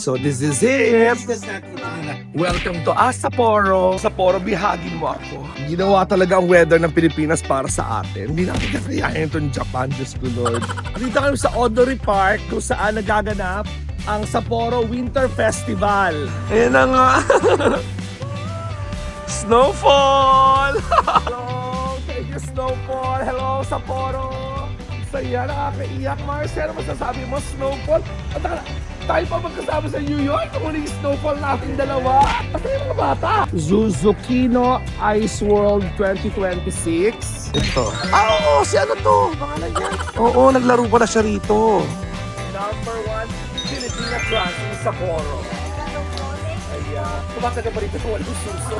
So this is it. Welcome to Sapporo. Sapporo, bihagin mo ako. Ginawa talaga ang weather ng Pilipinas para sa atin. Hindi natin kakayanin itong Japan, Diyos ko Lord. Dito kami sa Odori Park kung saan nagaganap ang Sapporo Winter Festival. Ayan na nga. Snowfall! Hello, thank you Snowfall. Hello, Sapporo. Saya, nakakaiyak. Marcel, masasabi mo, Snowfall? At tayo pa magkasama sa New York. Huling Snowfall natin dalawa. At yung mga bata. Zuzukino Ice World 2026. Ito. Oo, si ano to? Pangalan niya? Oo, naglaro pa na siya rito. Number 1, Filipina Crossing Sapporo. Ayan. Tumataga pa rito kung walang suso.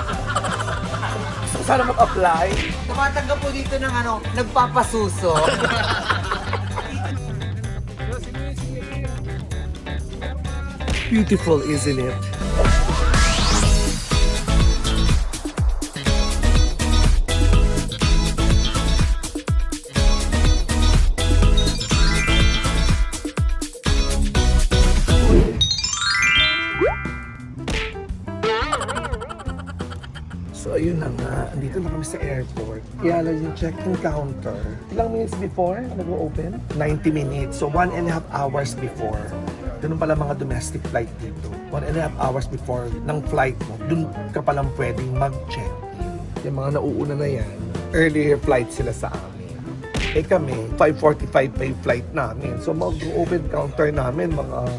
Gusto ko sana mag-apply. Tumatanggap po dito ng nagpapasuso. Beautiful, isn't it? So ayun na nga, andito na kami sa airport. Kaya lang yung check-in counter. Ilang minutes before nag-open? 90 minutes. So 1.5 hours before. Ganun pala mga domestic flight dito. 1.5 hours before ng flight mo, dun ka palang pwedeng mag-check-in. Yung mga nauuna na yan, earlier flight sila sa amin. Eh kami, 5:45 pa yung flight namin. So mag-open counter namin, mga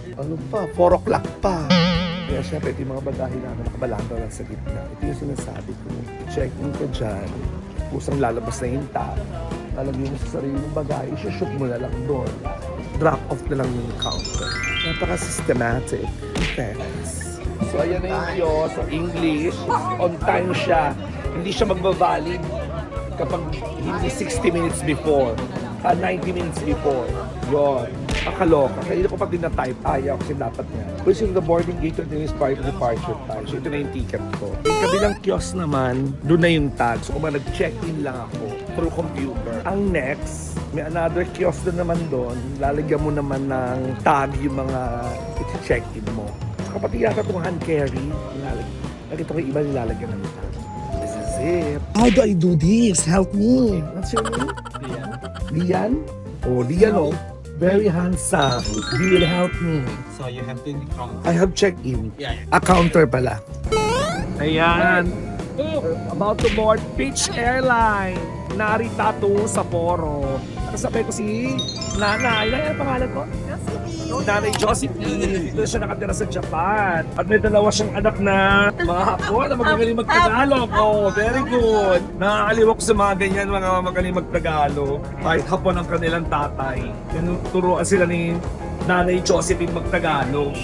4 o'clock pa. Kaya syempre, ito yung mga bagahe namin nakabalanda lang sa gitna. Ito yung sinasabi ko. Check-in ka dyan. Kusang lalabas na yung tab. Lalagyan mo sa sarili ng bagahe. Isushoot mo na lang doon. Drop off na lang yung counter. Napaka-systematic. Fairness. So ayan na yung kiosk. So English. On time siya. Hindi siya magbavalid kapag hindi 60 minutes before. 90 minutes before. Yun. Akaloka. Kaya ko pag din-type, ayaw kasi dapat niya. Pushing the boarding gate to is part of departure time. So ito na yung ticket ko. Yung kabilang kiosk naman, doon na yung tag. So kung nag-check-in lang ako through computer. Ang next, may another kiosk doon naman doon. Lalagyan mo naman ng tag yung mga iti-check-in mo. Saka pati yata itong hand carry. Nakita ko yung iba nilalagyan ng tag. This is it. How do I do this? Help me. What's your name? Lian. Lian? Oh, Lian oh. Very handsome. He will help me. So you have to count. I have check-in. Yeah. A counter pala. Ayan. About to board Peach Airline. Narita to Sapporo. Kasabay ko si Nanay. Ano yung pangalan ko? Nanay Josephine. Doon siya nakatira sa Japan. At may dalawa siyang anak na mga Hapon na magaling mag-Tagalog. Oh, very good. Nakakaliwak sa mga ganyan, mga magaling mag-Tagalog. Kahit Hapon ang kanilang tatay. Turuan sila ni Nanay Josephine mag-Tagalog.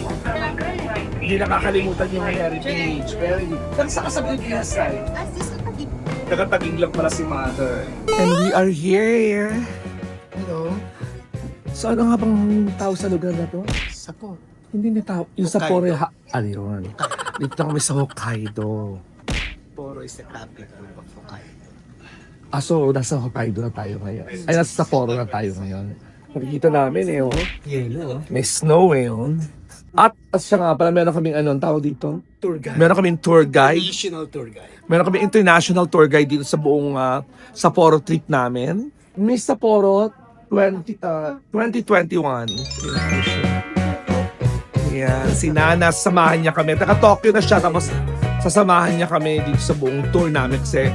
Hindi nakakalimutan yung heritage. Very good. Saan sa Pilipinas tayo? Tagataging lang pala si Mother. And we are here. Hello. So ano nga bang tao sa lugar na to? Sapporo. Hindi na tao. Yung Sapporo, ano yun? Dito na kami sa Hokkaido. Sapporo is the capital of Hokkaido. So nasa Hokkaido na tayo ngayon. Ay, nasa Sapporo na tayo ngayon. Nakikita namin oh. Yellow. May snow At siya nga pala, meron kaming anong tawag dito? Tour guide. Meron kaming tour guide. Traditional tour guide. Meron kaming international tour guide dito sa buong Sapporo trip namin. Miss Sapporo 2021. Yan, si Nana, samahan niya kami. Taga-Tokyo na siya, tapos sasamahan niya kami dito sa buong tour namin kasi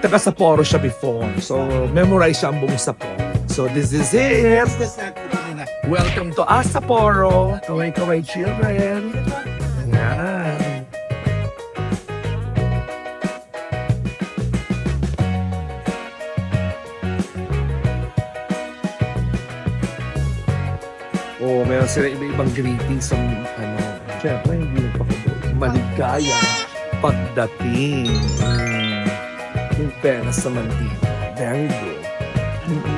taga-Sapporo siya before. So, memorize siya ang buong Sapporo. So, this is it. Welcome to Sapporo. Kaway-kaway children. Yan. Oh, meron sila iba-ibang greetings sa Siyempre, hindi nagpakabuo. Maligaya. Pagdating. Yung penas naman dito. Very good.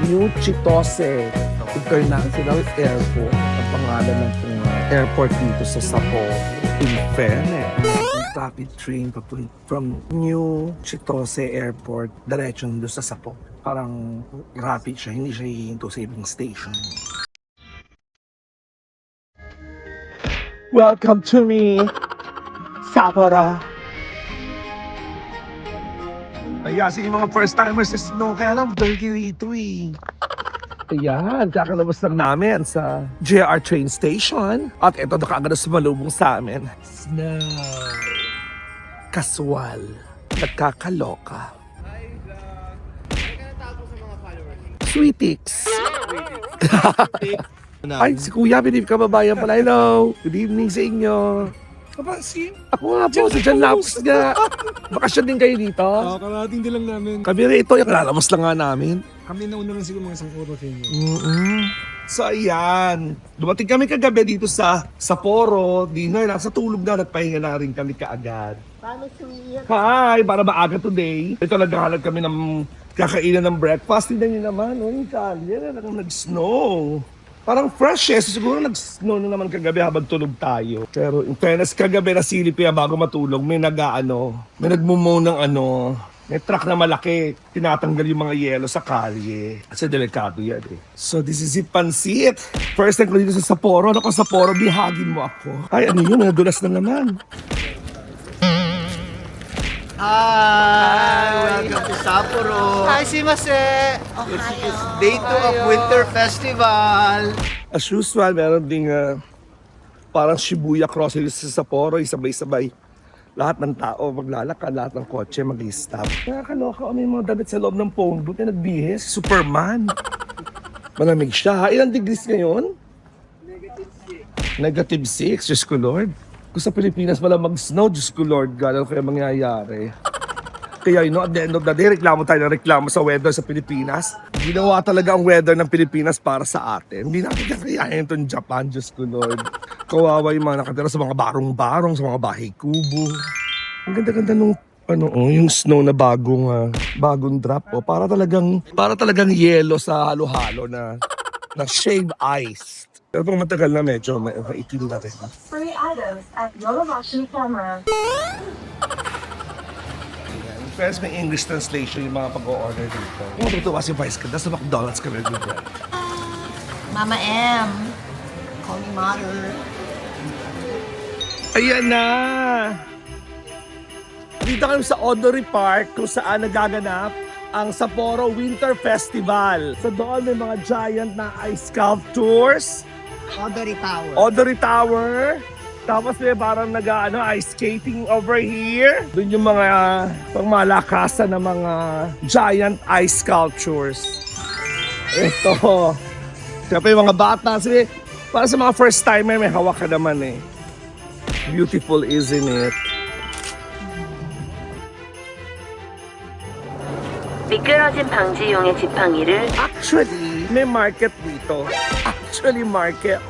New Chitose International Airport. Ang pangalan ng airport dito sa Sapporo. In fairness. Rapid train from New Chitose Airport diretsyon doon sa Sapporo. Parang rapid siya, hindi siya hihinto sa ibang station. Welcome to me, Sapporo. Ayan, yung mga first-timers sa snow, kaya lang dirty rito eh. Ayan, kakalabas lang namin sa JR train station. At ito, nakagano sa malubong sa amin. Snow. Kaswal. Nagkakaloka. Sweetix. Ay, si Kuya, binib ka babayan pala. Hello. Good evening sa inyo. Kapansin? Ako nga po, sa Jan Lapus nga. Bakasyon din kayo dito? Karating din lang namin. Kami rito, yung kalalabas lang nga namin. Kami nauna lang siguro mga 10 oras yun. So ayan, dumating kami kagabi dito sa Sapporo. Dinner, nasa tulog na, nagpahinga na rin kami kaagad. Hi, para maaga today. Ito, naghahanap kami ng kakainan ng breakfast. Tignan niyo naman, yung Italia na lang nag-snow. Parang fresh eh. So, siguro nag-snow na naman kagabi habang tulog tayo. Pero in fairness, kagabi nasilip yan bago matulog. May may nagmumow ng may truck na malaki. Tinatanggal yung mga yelo sa kalye. Kasi delikado yan eh. So this is it, pansit. First time ko dito sa Sapporo. Naku, Sapporo, bihagin mo ako. Ay, ano yun? Nadulas na naman. Hi! Welcome to Sapporo! Hi, simase! It's day 2 of Winter Festival! As usual, meron ding parang Shibuya crossing sa Sapporo. Sabay-sabay. Lahat ng tao maglalakad, lahat ng kotse mag-stop. Nakakaloka, may mga damit sa loob ng phone booth na nagbihis. Superman. Malamig siya. Ilang degrees ngayon? Negative 6. Diyos ko Lord. Kung sa Pilipinas pala mag-snow, Diyos ko Lord, gano'n kaya mangyayari. Kaya at the end of the day, reklamo tayo ng reklamo sa weather sa Pilipinas. Ginawa talaga ang weather ng Pilipinas para sa atin. Hindi natin kakayahin itong Japan, Diyos ko Lord. Kawawa yung mga nakatira sa mga barong-barong, sa mga bahay kubo. Ang ganda-ganda nung yung snow na bagong drop. Para talagang yelo sa halo-halo na shave ice. Pero pag matagal na medyo maitim na rin. Free items at Yolobashi Camera. First, may English translation yung mga pag-o-order dito. Kung matutuwa si Vice Ganda sa McDonald's kami nag-bread. Mama M. Call me mother. Ayan na! Dito kami sa Odori Park kung saan nagaganap ang Sapporo Winter Festival. So doon may mga giant na ice sculptures. Odori Tower. Odori Tower. Tapos may parang ice skating over here. Doon yung mga pangmalakasan na mga giant ice sculptures. Ito. Siyempre yung mga bata. Kasi para sa mga first timer, may hawak ka naman eh. Beautiful, isn't it? 미끄러진 방지용의 지팡이를 Actually, may market dito. Actually, market.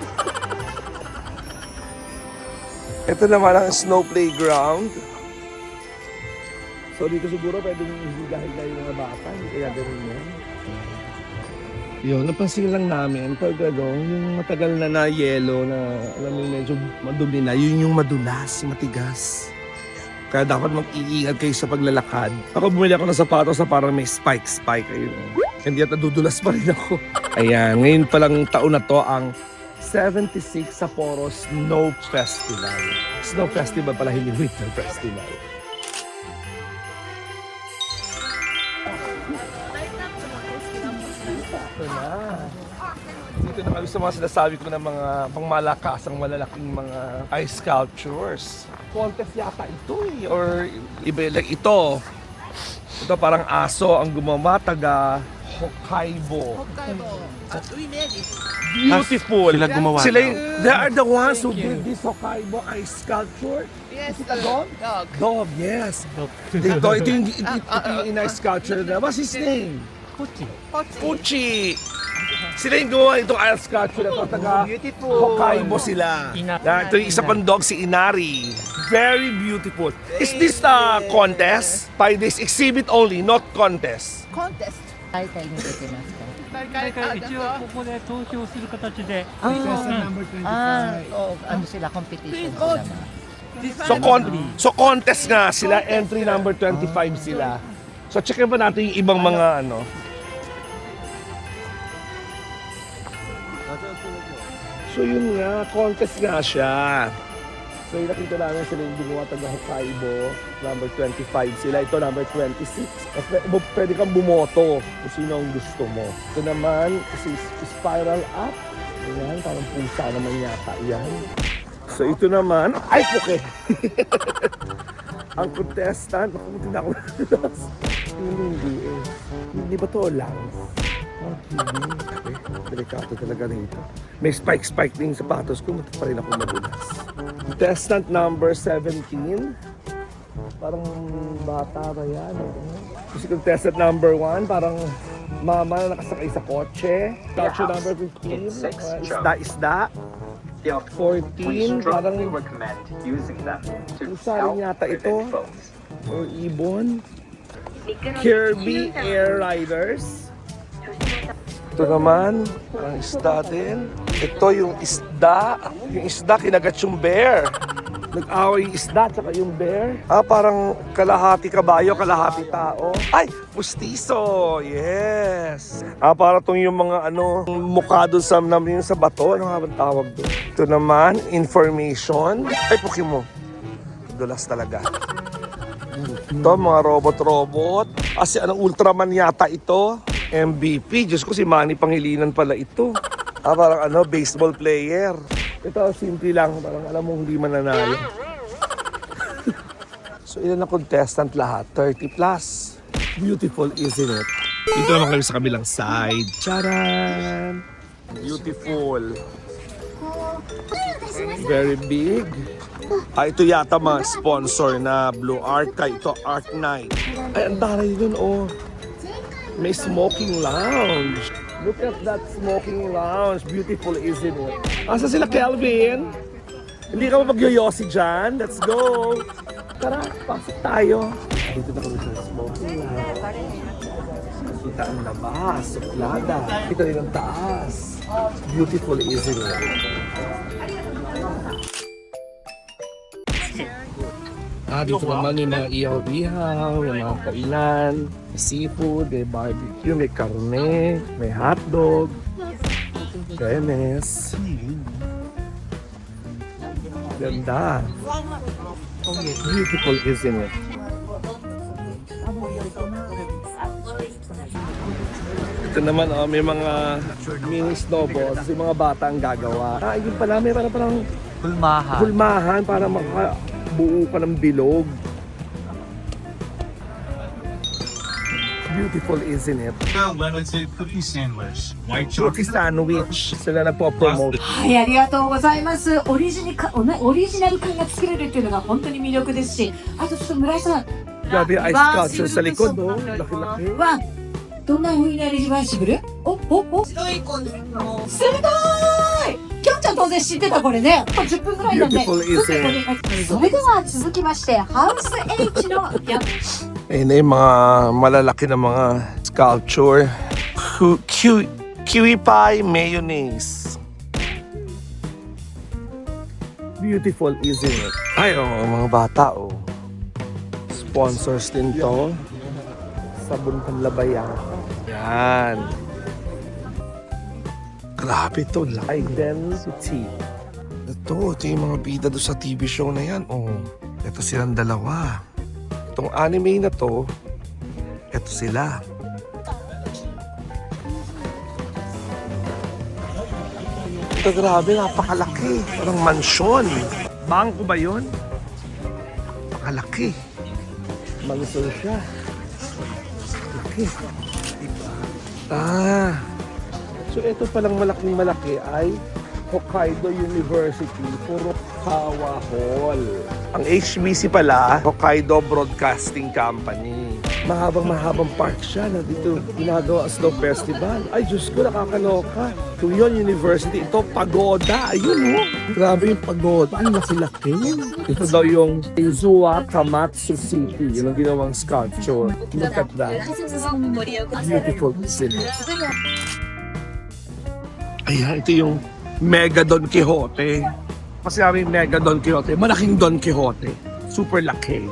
Ito naman ang snow playground. So dito siguro pwedeng higahiga yung mga bata. Hindi kaya gawin yan. Yun, napansin lang namin pag yung matagal na yelo na alam mo medyo madumi na, yun yung madulas, matigas. Kaya dapat mag-iingat kayo sa paglalakad. Ako bumili ako ng sapatos na parang may spike. Ayun. Hindi at nadudulas pa rin ako. Ayan, ngayon palang taon na to ang 76 Sapporo Snow Festival. Snow Festival pala, hindi Winter Festival. Ito na. Dito na kami sa mga sinasabi ko ng mga pangmalakasang malalaking mga ice sculptures. Contest yata ito eh. Or iba like ito. Ito parang aso ang gumawa, taga Hokkaido. Beautiful. Sila gumawa. They are the ones who did this Hokkaido ice sculpture. Is it a dog? Dog, yes. Ito yung ice sculpture na. What's his name? Puchi. Sila yung gawa itong ice sculpture na ito. Taga Hokkaido sila. Ito yung isa pang dog, si Inari. Very beautiful. Is this a contest? By this exhibit only, not contest. Contest. 大会に出てますか大会一応ここで投票する形で、ano sila, competition sila ba? So contest nga sila, entry number 25 sila. So checkin pa natin yung ibang mga So yun nga, contest nga siya. So yung nakita namin sila yung gumawa taga Hokkaido, number 25 sila. Ito number 26. Mas pwede kang bumoto kung sino ang gusto mo. Ito naman, si spiral up. Ayan, parang pusa naman yata yan. So ito naman, ay puke! Ang contestant, hindi na ako nalas. Hindi eh. Hindi ba to lang? Okay. Delikado talaga rito. May spike din yung sapatos ko, mati pa rin ako madulas. Contestant number 17. Parang bata ba yan? Kasi contestant number 1, parang mama na nakasakay sa kotse. Statue number 15, isda. 14, parang usarin yata ito. Or ibon. Kirby Air Riders. Ito naman, ang isda din. Ito yung isda. Yung isda, kinagat yung bear. Nag-away yung isda at yung bear. Parang kalahati kabayo, kalahati tao. Ay, pustiso! Yes! Para itong yung mga mukha doon sa bato. Ano nga ba tawag doon? Ito naman, information. Ay, Pokemon. Dulas talaga. Ito, mga robot. Kasi anong Ultraman yata ito? MVP. Diyos ko, si Manny Pangilinan pala ito. Parang baseball player. Ito, simple lang. Parang alam mo, hindi mananalo. So, ilan na contestant lahat? 30 plus. Beautiful, isn't it? Dito naman kami sa kabilang side. Charan! Beautiful. Very big. Ito yata mga sponsor na Blue Arca. Ito, Art Night. Ay, ang taray dun, oh. May smoking lounge. Look at that smoking lounge. Beautiful, isn't it? Asa sila, Kelvin? Hindi ka ba magyoyosi dyan? Let's go! Tara, pasok tayo. Dito na kami sa smoking lounge. Kita ang labas, suplada. Kita rin ang taas. Beautiful, isn't it? Dito naman yung mga ihaw-ihaw, yung mga kainan, may seafood, may barbecue, may karne, may hotdog, Venice. Ganda. Beautiful, isn't it? Ito naman, may mga mini snowballs, yung mga bata ang gagawa. Yun pala, may parang hulmahan para makabuo ka ng bilog. Beautiful, isn't it? Lemon cookie sandwich. White Cookie sandwich. Sila nagpo-promote. はい、ありがとうございます。オリジナル感が作れるっていうのが本当に魅力ですし、あとちょっと村井さん、 Grabe yung ice sculpture sa likod, no? Laki-laki. はどんな風になリバーシブル？おすごい！きょんちゃん当然知ってたこれね。10分ぐらいなんで。 Beautiful, isn't it? それでは続きましてハウス H のや Ayun na yung mga malalaki na mga sculpture. Kiwi pie mayonnaise. Beautiful, isn't it? Ay, mga bata, Sponsors din to. Sabon panlabayan. Yan. Grabe to. Identity. Ito yung mga bida doon sa TV show na yan. Ito silang dalawa. Itong anime na to, ito sila. Ito grabe, napakalaki. Parang mansyon. Bangko ba yun? Napakalaki. Mansyon siya. Laki. So ito palang malaking malaki ay Hokkaido University Furukawa Hall. Ang HBC pala, Hokkaido Broadcasting Company. Mahabang park siya na dito ginagawa ang Snow Festival. Ay, Diyos ko, nakakaloka. Kung yun, university, ito, pagoda. Ayun, Grabe yung pagoda. Ang laki-laki. Ito daw yung Izuwa Kamatsu City. Yun ang ginawang sculpture. Look at that. Beautiful city. Ayan, ito yung Mega Don Quixote. Kasi namin Mega Don Quixote, malaking Don Quixote. Super laki.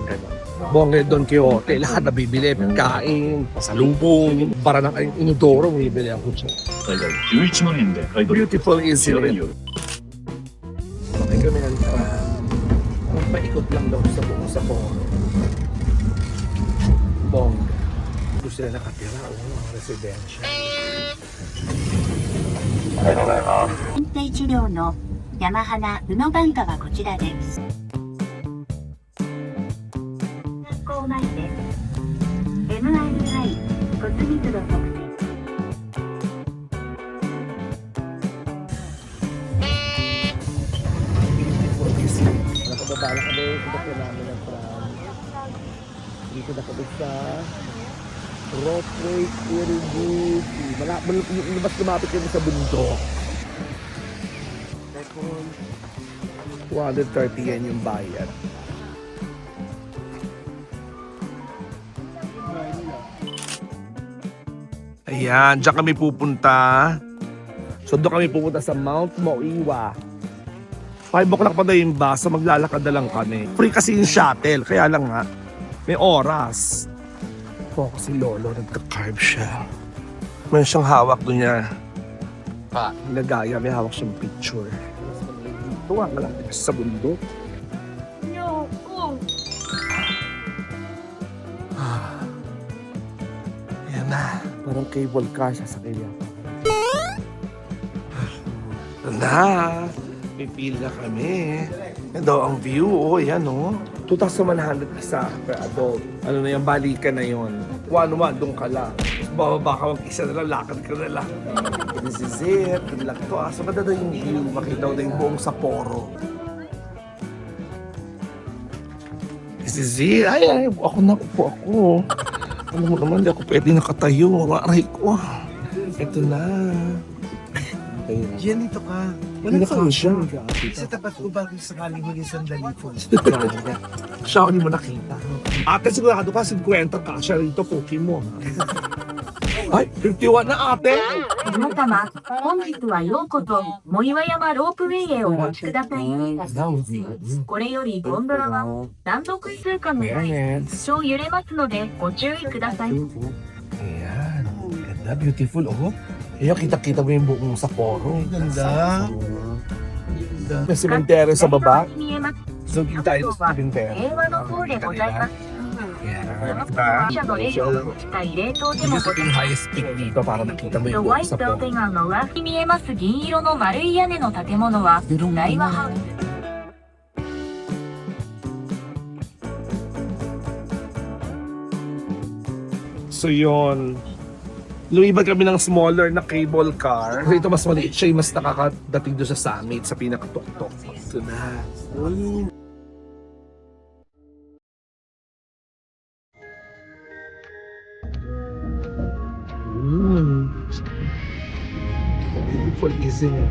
Bongge Don Quixote, lahat na bibili. Kain, pasalubong, para ng inodoro, bibili ako siya. Beautiful, isn't it? Okay kami ng ikot lang daw sa buong Sapporo. Bongga. Gusto sila nakatira, residential. 身体治療の山花宇野眼科はこちらです。学校前で MRI 骨密度測定。 Nakababa na kami, punta po namin ng pram. Dito na kami sa Ropeway Kiriguchi. Mas lumapit kami sa bundok. 230 yan yung bayad. Ayan, dyan kami pupunta. So doon kami pupunta sa Mount Moiwa. 5 o'clock pa daw yung bus, so maglalakad na lang kami. Free kasi yung shuttle, kaya lang nga, may oras. Po kasi lolo, nagka-carb siya. May siyang hawak doon niya. Nagaya, may hawak siyang picture. Ito nga, malapit kasi sa bundok. Ayan na. Parang cable car sasakay niya. Na, pipil na kami. Yan daw ang view, oh, yan oh. 2,100 isa per adult. Ano na yan, balikan na yun. 1-1, doon ka lang. Bababa ka mag-isa na lang, lakad ka na lang. This is it, good luck to. So, maganda daw yung view, makita ko na yung buong Sapporo. This is it. Ay, ako na po ako. Alam mo naman, hindi ako pwede nakatayo. Aray ko. Ito na. Diyan dito ka. Wala ka siya. Sa tapat ko ba kung sakaling maging sandali po? Siya ako hindi mo nakita. Ate, sigurado ka, 50 ka siya rito, poki mo. Ay, 51 na ate! 皆様、本日はようこそ、藻岩山ロープウェイへお越しください。これよりゴンドラは断続通過の際、少々揺れますのでご注意ください。 Ayan, ganda, beautiful, oh. Ayan, kita-kita mo yung buong Sapporo. Ganda. May sementeryo sa baba. 見えます。 So, kita tayo sa sementeryo. 平和の塔でございます。 Ayan, 社の霊を近い霊塔でも Ito ござい yung ます。 highest peak dito para nakita mo The yung buong White Sapporo. Building の上に見えます銀色の丸い屋根の建物は大和ハウス。 So yun, lumiban kami ng smaller na cable car. Ito mas maliit siya, yung mas nakakadating doon sa summit, sa pinakatuktok. Ito na. Beautiful, isn't it?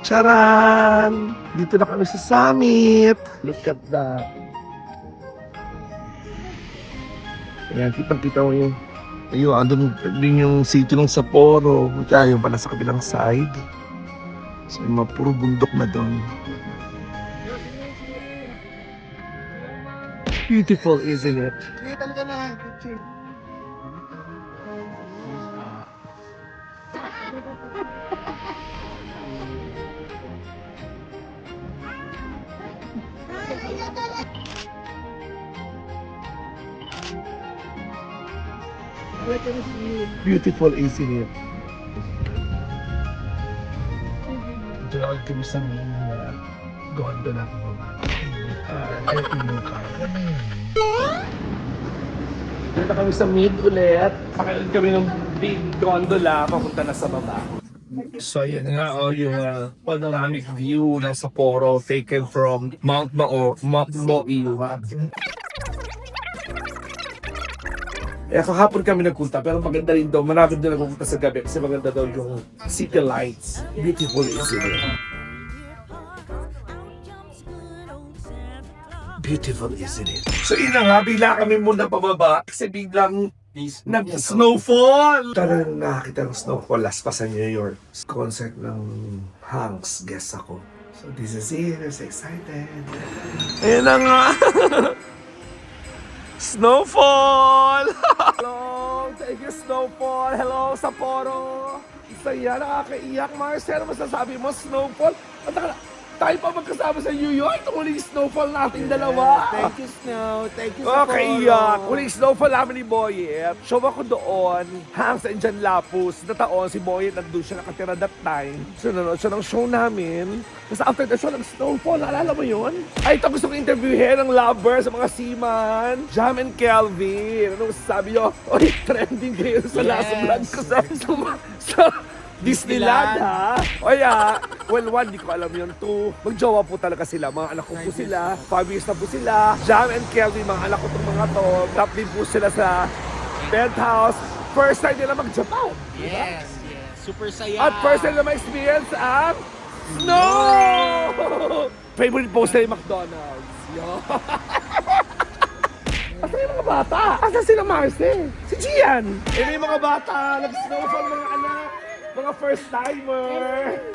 Charan! Dito na kami sa summit. Look at that. Ayan, kitang-kita mo yung ayun, andun din yung city ng Sapporo. Kaya yung pala sa kabilang side. So, yung mga puro bundok na doon. Beautiful, isn't it? Beautiful, isn't it? Drawag kami sa gondola. Ito yung car. Dito kami sa mid ulit. Pakailan kami ng big gondola papunta na sa baba. So yan nga yung panoramic view ng Sapporo taken from Mount Moiwa. Eh, kahapon kami nagpunta, pero maganda rin daw. Marami din nagpunta sa gabi kasi maganda daw yung city lights. Beautiful, isn't it? Beautiful, isn't it? So yun na nga, bigla kami muna pababa kasi biglang nag-snowfall! Talagang nakakita ng snowfall last pa sa New York. Concert ng Hanks, guest ako. So this is it, I'm so excited. Ayan na nga! Snowfall! Hello! Thank you, Snowfall! Hello, Sapporo! saya, nakakaiyak. Marcel, masasabi mo, snowfall? Tayo pa magkasama sa New York. Ito huling snowfall natin dalawa. Thank you, Snow. Thank you sa Kaiyak. Huling snowfall namin ni Boyet. Show ako doon. Hang sa Indian Lapus. Na taon, si Boyet nandun siya nakatira that time. So, nanonood siya ng show namin. Tapos after the show, nag-snowfall. Naalala mo yun? Ay, ito gusto kong interviewin ng lovers sa mga seaman. Jam and Kelvin. Anong sabi nyo? Oy, trending kayo sa last vlog ko sa Disneyland, ha? O well, 1, di ko alam yun. 2, magjowa po talaga sila. Mga anak ko po sila. 5 years na po sila. Jam and Kelvin, mga anak ko itong mga to. Top din po sila sa penthouse. First time nila mag-Japan. Yes. Super saya. At first time nila ma-experience ang snow! Favorite post na yung McDonald's. Yo. Asan yung mga bata? Asan sila Marce? Si Gian! May mga bata, nag-snowfall mga anak. Mga first-timer!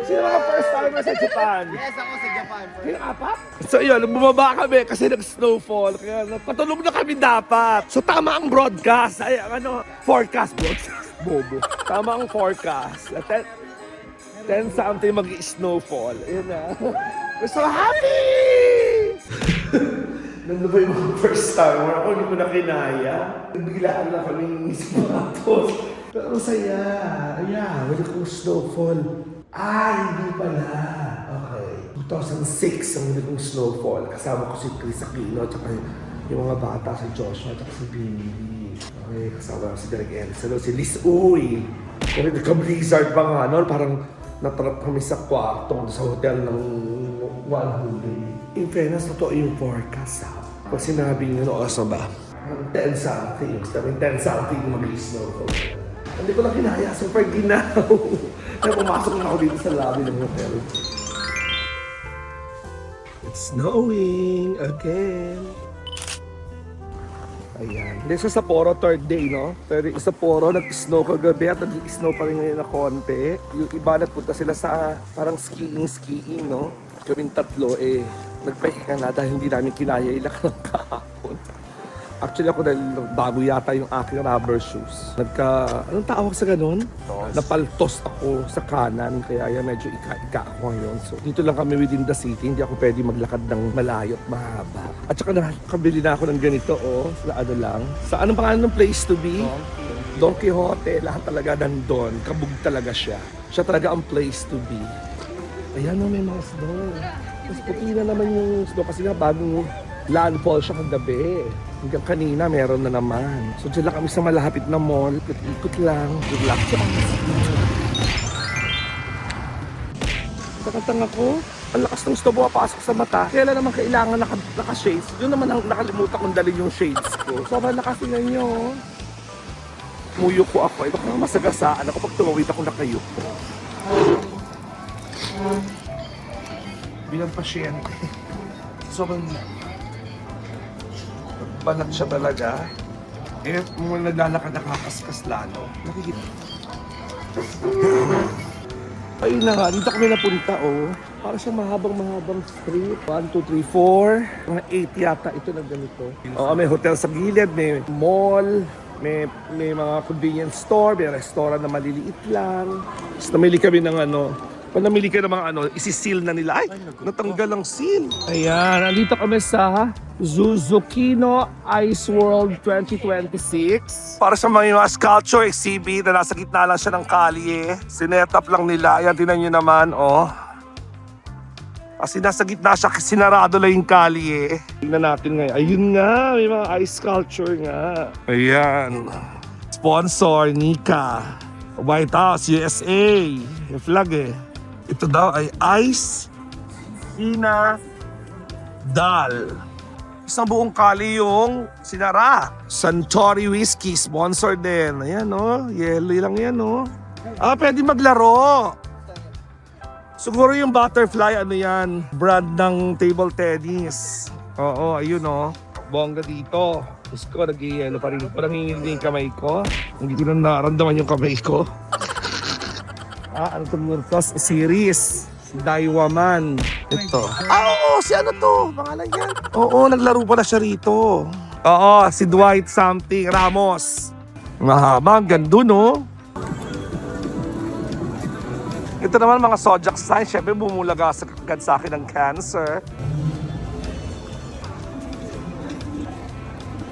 Sino mga first-timer sa Japan? Yes, ako sa Japan. Sino apat? So yun, bumaba kami kasi nag-snowfall. Kaya patulog na kami dapat. So tama ang broadcast. Ay, forecast broadcast. Bobo. Tama ang forecast. 10 something mag-snowfall. Ayun na. We're so happy! Nandun ba yung mga first-timer? Ako hindi ko na kinaya. Nagbiglaan na kami yung sapatos. Pero ang saya. Yeah, wala kong snowfall. Hindi pala. Okay. 2006 ang wala kong snowfall. Kasama ko si Chris Aquino, tsaka yung mga bata, si Joshua, tsaka si Billy. Okay, kasama si Derek Enselo, si Liz Uy. Kung nagka-blizzard pa nga, no? Parang natrap kami sa kwarto sa hotel ng One Huli. In fairness, totoo yung forecast, ha? Pag sinabing yun, oras na ba? 10 something. Sabi 10 something mag-snowfall. Hindi ko lang kinaya, super ginaw. Kaya pumasok na ako dito sa lobby ng hotel. It's snowing again. Ayan. This is Sapporo, third day, no? Third day, Sapporo, nag-snow kagabi at nag-snow pa rin ngayon na konti. Yung iba nagpunta sila sa parang skiing, no? Kaming tatlo, nagpahinga na dahil hindi namin kinaya ilak ng kahapon. Actually ako dahil bago yata yung aking rubber shoes. Anong tawag sa ganun? Napaltos ako sa kanan, kaya medyo ika ako ngayon. So dito lang kami within the city, hindi ako pwede maglakad ng malayo at mahaba. At saka nakabili na ako ng ganito, sa ano lang. Sa anong pangalan ng place to be? Don Quixote, lahat talaga nandun. Kabog talaga siya. Siya talaga ang place to be. Ayan may mga snow. Mas puti na naman yung snow kasi nga bagong landfall siya kagabi. Hanggang kanina meron na naman. So dyan lang kami sa malapit na mall. Ikot lang. Good luck to us. Takatanga ko. Ang lakas ng snow pumapasok sa mata. Kailan naman kailangan naka-shades. Yun naman ang nakalimutan kong dalhin yung shades ko. Sobrang nakasingan nyo. Muyo ko ako. Baka masagasaan ako pag tumawid ako nakayuko. Bilang pasyente. Sobrang banat siya talaga. Kung naglalakad nakakaskas lalo. Nakikita. Ayun na nga, dito kami napunta Para sa mahabang street. 1, 2, 3, 4. Mga 8 yata ito na ganito. May hotel sa gilid, may mall, may mga convenience store, may restaurant na maliliit lang. Tapos namili kami ng pag namili ka ng mga isi-seal na nila. Ay, natanggal ang seal. Ayan, nandito kami sa Zuzukino Ice World 2026. Para sa mga sculpture exhibit na nasa gitna lang siya ng kalye. Sinetap lang nila. Ayan, tinan nyo naman, Kasi nasa gitna siya, sinarado lang yung kalye. Tingnan natin ngayon. Ayun nga, may mga ice sculpture nga. Ayan. Sponsor, Nika. White House, USA. Yung flag Ito daw ay Ice Ina Dal. Isang buong kali yung sinara. Suntory Whiskey, sponsor din. Ayan yellow lang yan pwede maglaro. Siguro yung butterfly, brand ng table tennis. Oo, ayun bongga dito. Diyos ko, nag-i-yellow pa rin. Parang hingin yung kamay ko. Hindi ko na naramdaman yung kamay ko. Ano itong plus series? Si Daiwaman. Ito. Si ano to? Pangalan yan? Oo, naglaro pa na siya rito. Oo, si Dwight something Ramos. Mahaba, gando Ito naman mga zodiac sign, syempre bumulaga agad sa akin ng Cancer.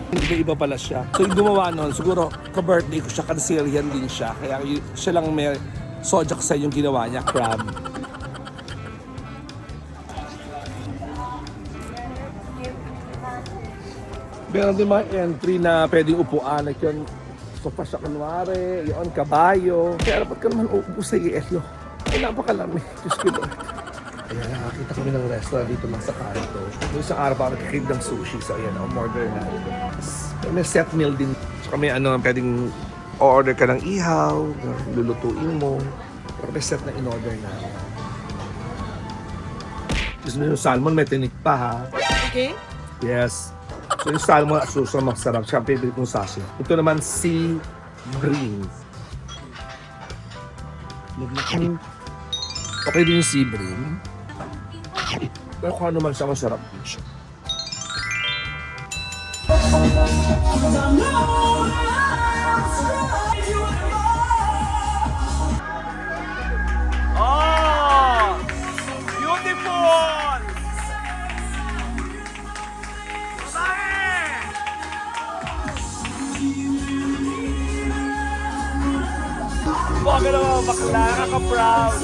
May iba pala siya. So yung gumawa nun, siguro ka-birthday ko siya, Cancerian din siya. Kaya siya lang may zodiac sign yung ginawa niya, crab. Meron din mga entry na pwedeng upuan. Like yun, sofa siya kunwari, yun, kabayo. Kaya dapat ka naman uupo sa yelo. Ay, napakalami. Diyos ko doon. Ayan, nakakita kami ng restaurant dito lang sa Kanto. Yung isang araw pa nagkakib ng sushi. So ayan, umorder na. May set meal din. So may pwedeng order ka ng ihaw, lulutuin mo. Pero may set na in-order na. Gusto mo yung salmon, may tinik pa ha. Okay. Yes. So yung salmon at suso masarap. Siya ang favorite kong sashi. Ito naman sea bream. Okay din yung sea bream. Pero kung ano man siya, masarap din siya. Oh! Beautiful! Baka naman bakla ka proud.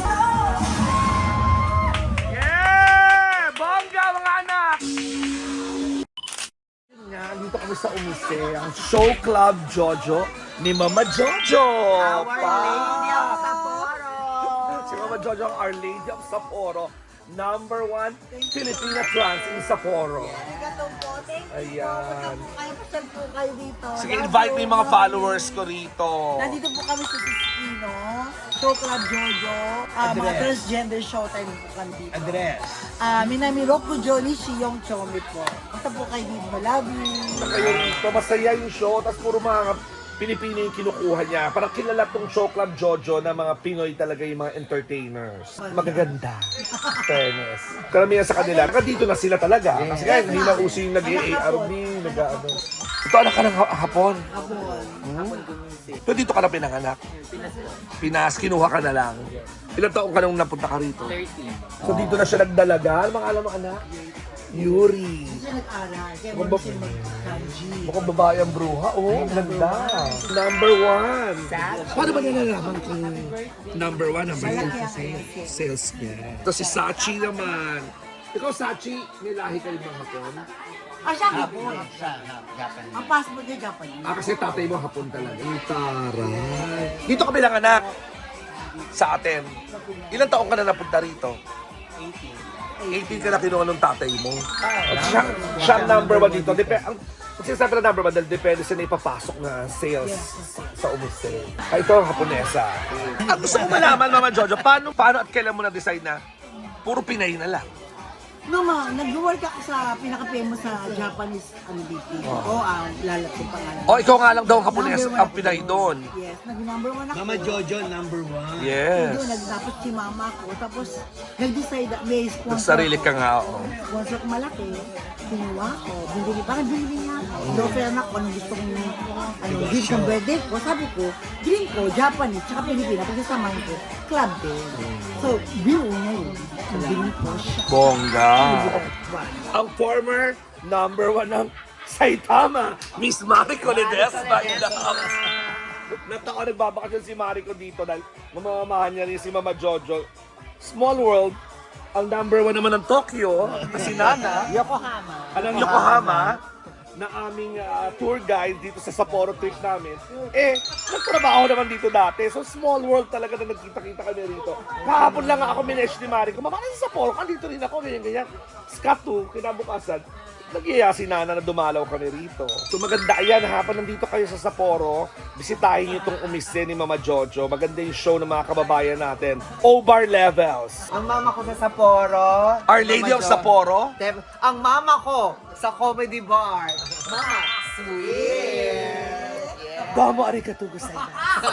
Yeah! Bongga mga anak! Nga, dito kami sa Umise, ang Show Club Jojo ni Mama Jojo. Our Lady of Sapporo. Si Mama Jojo ang Our Lady of Sapporo. Number 1 Filipina trans in Sapporo. Ayan. Pasyal po kayo dito. Sige, invite mo yung mga followers ko rito. Nandito po kami sa Siskino, Show Club Jojo, mga transgender showtime po kami dito. Andres. Minami Roku Johnny Shiyong Chomi po. Punta po kayo dito, love you. Kayo rito, masaya yung show, tapos puro mga Pilipino yung kinukuha niya. Parang kilala tong Show Club Jojo na mga Pinoy talaga yung mga entertainers. Magaganda. Fairness. Karamihan sa kanila, dito na sila talaga. Kasi kaya hindi na uso yung nag-ARB, nag-ano. Ito, anak ka ng hapon. So dito ka na pinanganak? Pinas, kinuha ka na lang. Ilang taong ka nung napunta ka rito? 13. So dito na siya nagdalaga. Ano mga alam mo anak? Yuri. Siya nag-aral, kaya mo siya mag-kanji. Mukhang babae ang bruha. Oh, ganda. Number 1. Paano ba nalalaman kung number 1 ang sales niya? Ito si Sachi naman. Ikaw, Sachi, may lahi ka rin mga hapon? Siya hapon. Ang passport niya Japanese. Kasi tatay mo hapon talaga. Ang taray. Dito kami lang anak. Sa atin. Ilang taong ka na napunta rito? 18 ka na kinuha ng tatay mo. At siya ang number 1 dito. Kasi sabi na number 1 dahil depende sa naipapasok na sales sa Umise. Ito ang Haponesa. At gusto ko malaman, Mama Jojo, paano at kailan mo na-decide na puro Pinay na lang? Mama, nag-work ako sa pinaka-famous sa Japanese dito. Lalat yung pangalan. Ikaw nga lang daw ang Haponesa, ang Pinay doon. Yes, nag-number 1 ako. Mama Jojo, number 1. Yes. Tapos si mama ko. Tapos nag-decide, may sponsor. Nagsarili ka nga, oo. Sponsor ko malaki. Kinuha ko. Parang binili niya ako. Offer na ako. Anong gusto kong gift ng birthday ko. Sabi ko, green ko, Japanese, tsaka Pilipina. Pagkasamahin ko, club din. So, binuo niya yun. So, bilhin ko siya. Bongga. Ang former number 1 ng Saitama, Miss Mariko Ledesma in the house. Nataon nagbabakasyon si Mariko dito dahil mamamahan niya rin si Mama Jojo. Small world, ang number 1 naman ng Tokyo, si Nana. Yokohama. Anong Yokohama, na aming tour guide dito sa Sapporo trip namin. Nagtrabaho naman dito dati. So small world talaga na nagkita-kita kami rito. Kahapon lang ako minesh ni Mariko. Mama, sa Sapporo, dito rin ako, ganyan-ganyan. Skatu, kinabukasan. Nagyaya si Nana na dumalaw kami rito. So maganda yan, hapon nandito kayo sa Sapporo. Bisitahin niyo itong Umise ni Mama Jojo. Maganda yung show ng mga kababayan natin. O-Bar Levels. Ang mama ko sa Sapporo. Our Lady of Sapporo. Ang mama ko sa Comedy Bar. Mama, sweet. Domo arigatou gozaimasu.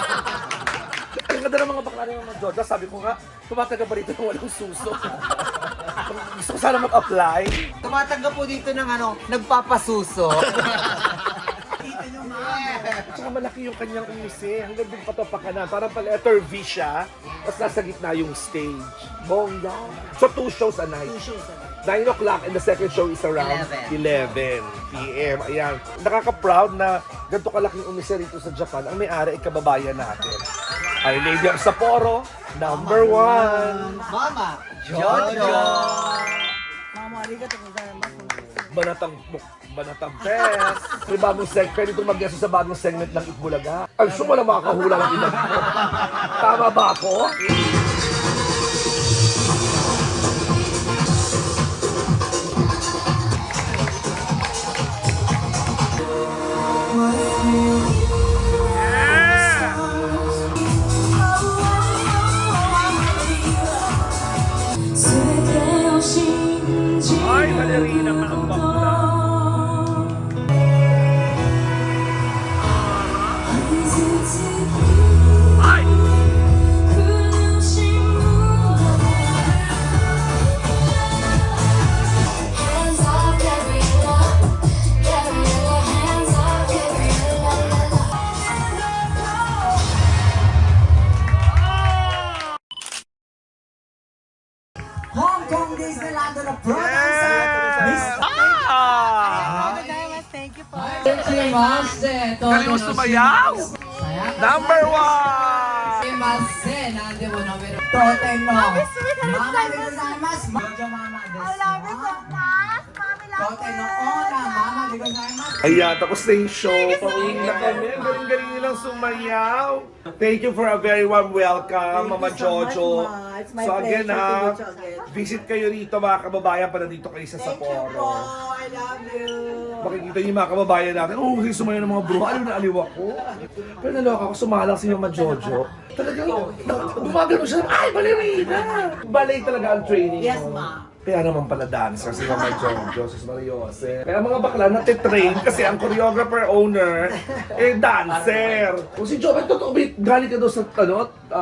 Ang ganda ng mga bakla ng Mama Jojo. Sabi ko nga, tumataga ba rito ng walang suso? Gusto ko sana mag-apply. Tumatanggap po dito ng nagpapasuso. At saka malaki yung kanyang umise. Hanggang doon patapakanan. Parang pala letter V siya. Tapos nasa gitna yung stage. Bongga. So 2 shows a night. 9 o'clock and the second show is around 11 p.m. Ayan. Nakaka-proud na ganito kalaking umise rito sa Japan. Ang may-ari ay kababayan natin. Our Lady of Sapporo, number 1. Mama, Jojo! Mama, arigato gozaimasu. Banatang Fest. May bagong segment. Pwede itong mag-guest sa bagong segment ng Itbulaga. Ang sumo na makakahula ng ilan ko. Tama ba ako? Ay, balerina maambak na. Ay! Hong Kong Disneyland on a Thank you po. Galing mo sumayaw! Number 1! Ayan, tapos na yung show. Pauwi na kami. Galing-galing nilang sumayaw. Thank you for a very warm welcome, Mama Jojo. It's my So again pleasure to ha, meet you again. visit kayo rito mga kababayan para dito kayo sa Thank you po. Sapporo. I love you. Makikita niyo yung mga kababayan natin, oh, kasi sumayaw ng mga bruha, ano na aliw ako. Pero naloka ako, sumalang si Mama Jojo. Talagang, gumagano siya, ay, balerina! Ballet talaga ang training Yes, mo. ma. Kaya naman pala dancer si Mama Jojo, si Mariose. Kaya mga bakla natitrain kasi ang choreographer owner, dancer. Kung si Jojo, totoo ba, galing ka doon sa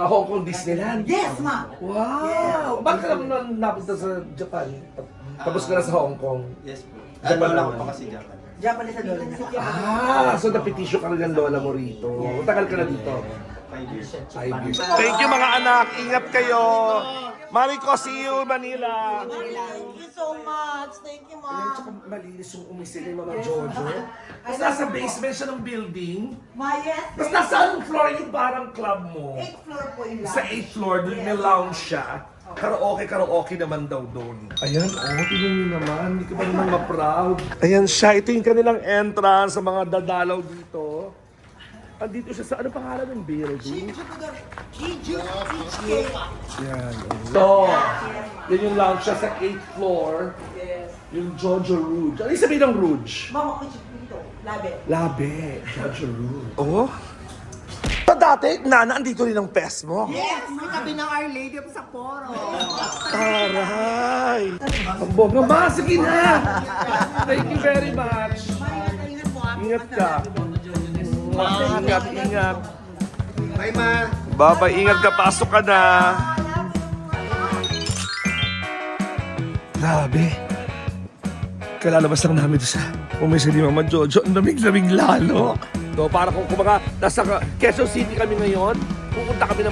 Hong Kong Disneyland? Yes, ma. Wow! Bakit ka naman napunta sa Japan? Tapos ka na sa Hong Kong? Yes po. Japan Lola ko naman. pa kasi Japan. Japanese na doon niya. So napitisyo ka rin ng lola mo rito. Tagal ka na dito? 5 years. 5 years. Thank you mga anak. Ingat kayo. Mariko, see you, Manila. Thank you so much. Thank you, Ayan, ma. tsaka malinis yung umisil ni Mama Jojo. Tapos nasa basement siya ng building. Ma, yes. Tapos nasa anong floor yung parang club mo? 8th floor po yung Sa 8th floor, doon may lounge siya. Karaoke naman daw doon. Ayan, tingnan niyo naman. Hindi ka ba naman ma-proud? Ayan siya. Ito yung kanilang entrance sa mga dadalaw dito. Andito siya sa, ano pangalan ng building? Yan. So, yan yung lounge siya sa 8th floor. Yung Jojo Rouge. Ano yung sabihin ng Rouge? Mama, ko dito. Labi. Labe. Jojo Rouge. Oh? So dati, Nana, andito rin ang pes mo. Yes, may tabi ng Our Lady of Sapporo. Aray! Ang boga ma, sige na! Thank you very much. Ingat ka. Ingat. Bye, ma. Bye-bye, ingat ka. Pasok ka na. Grabe. Kalalabas lang namin sa umisa ni Mama Jojo. Ang lamig-lamig lalo. So, para kung kumaka, nasa Quezon City kami ngayon, pupunta kami ng